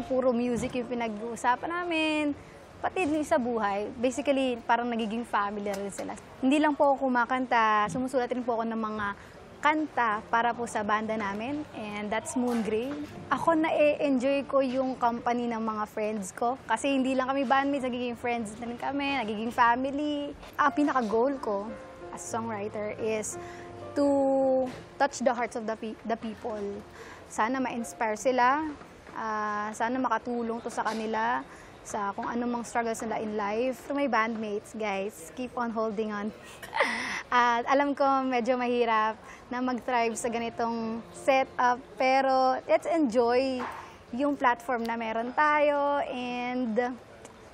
lang puro music yung pinag-uusapan namin, pati din sa buhay. Basically, parang nagiging family rin sila. Hindi lang po ako kumakanta, sumusulat rin po ako ng mga kanta para po sa banda namin, and that's Moon Gray. Ako na-enjoy ko yung company ng mga friends ko kasi hindi lang kami bandmates, nagiging friends na rin kami, nagiging family. Ang pinaka-goal ko as a songwriter is to touch the hearts of the people. Sana ma-inspire sila, sana makatulong to sa kanila, sa kung anong mga struggles nila in life. To my bandmates, guys, keep on holding on. At alam ko medyo mahirap na mag-thrive sa ganitong setup, pero let's enjoy yung platform na meron tayo and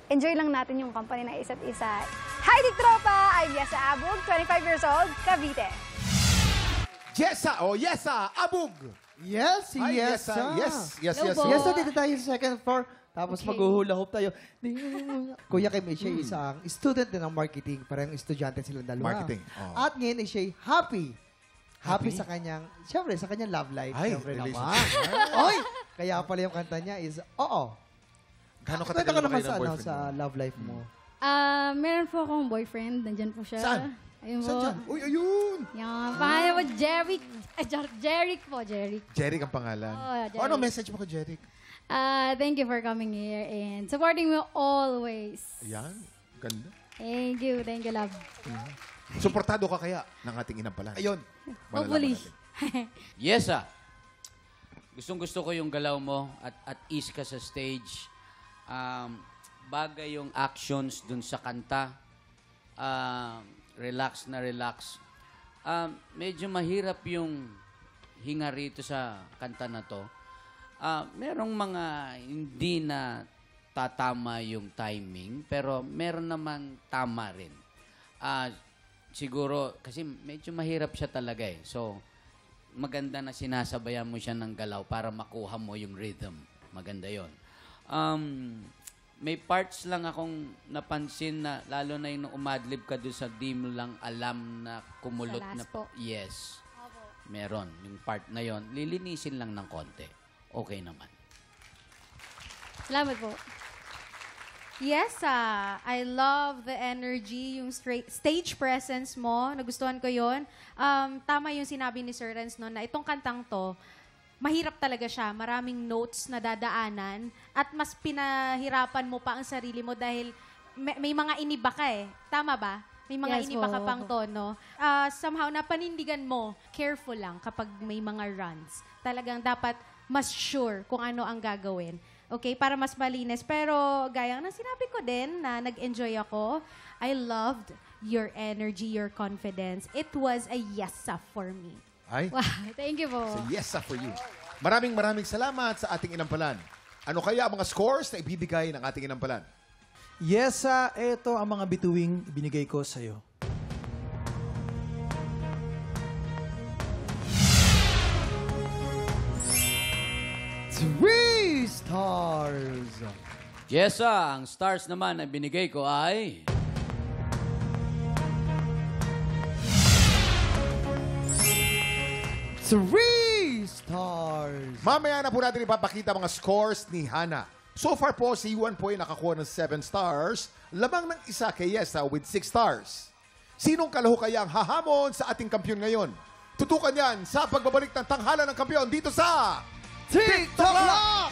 enjoy lang natin yung company na isa't isa. Hi, Dik Tropa! I'm Yesa Abug, 25 years old, Cavite. Yesa! Oh, Yesa! Abug! Yes, Hi, yes. Yes. Yes, so dito tayo sa second floor. Tapos mag-hula hoop tayo. Kuya Kim, siya isang student din ng marketing. Parang estudyante silang dalawa. Marketing. Oh. At ngayon, siya happy. Happy sa kanyang, siyempre, sa kanyang love life. Ay, siyempre relationship. naman. Oy! Kaya pala yung kanta niya is, oo. Gano'ng Kwento katagal ka na naman kayo ng boyfriend sa mo? love life mo. Meron po akong boyfriend. Nandyan po siya. Saan? Ayun po. Saan dyan? Uy, ayun! Yan. Pangalan po, Jeric. Jeric po, Jeric. Jeric ang pangalan. Oh, Jeric. Ano message mo kay Jeric? Thank you for coming here and supporting me always. Ayan. Ganda. Thank you, love. Suportado ka kaya ng ating inampalan? Ayun. Hopefully. Yes, Gustong-gusto ko yung galaw mo at ease ka sa stage. Bagay yung actions dun sa kanta. Relax na relax. Medyo mahirap yung hinga rito sa kanta na to. Merong mga hindi na tatama yung timing, pero meron naman tama rin. Siguro, kasi medyo mahirap siya talaga eh. So, maganda na sinasabayan mo siya ng galaw para makuha mo yung rhythm. Maganda yon. May parts lang akong napansin na, lalo na yung umadlib ka doon sa di mo lang alam na kumulot Sa last na. po. Yes. Meron. Yung part na yon, lilinisin lang ng konti. Okay naman. Salamat po. Yes, I love the energy, yung stage presence mo. Nagustuhan ko yun. Tama yung sinabi ni Sir Renz, no, na itong kantang to, mahirap talaga siya. Maraming notes na dadaanan at mas pinahirapan mo pa ang sarili mo dahil may mga iniba ka eh. Tama ba? May mga iniba ka pang tono. Somehow, napanindigan mo, careful lang kapag may mga runs. Talagang dapat mas sure kung ano ang gagawin. Okay, para mas malinis. Pero gaya ng sinabi ko din na nag-enjoy ako, I loved your energy, your confidence. It was a yes for me. Ay, Wow, thank you po. so yes for you. Maraming salamat sa ating inampalan. Ano kaya ang mga scores na ibibigay ng ating inampalan? Yes, ito ang mga bituing ibinigay ko sa'yo. Three stars. Yes, ang stars naman na binigay ko ay... Three stars. Mamaya na po natin ipapakita mga scores ni Hana. So far po, si Juan po ay nakakuha ng 7 stars. Lamang ng isa kay Yesa with 6 stars. Sinong kalaho kaya ang hahamon sa ating kampyon ngayon? Tutukan yan sa pagbabalik ng tanghala ng kampyon dito sa... TikTok Lock!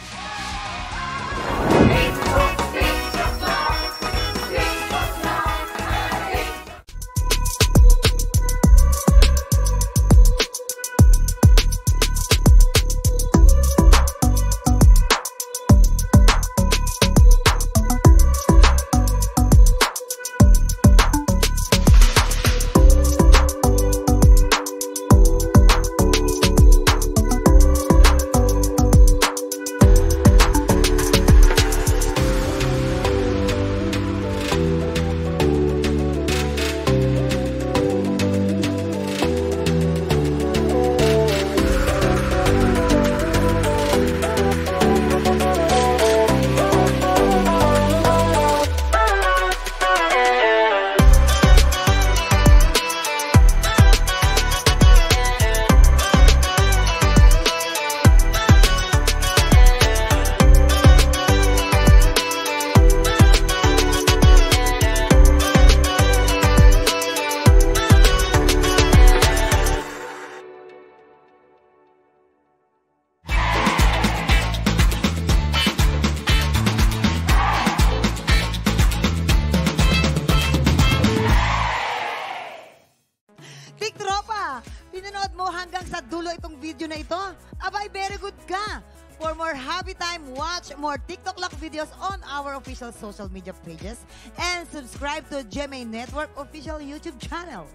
video na ito? Abay, very good ka! For more happy time, watch more TikTok Lock videos on our official social media pages and subscribe to GMA Network official YouTube channel.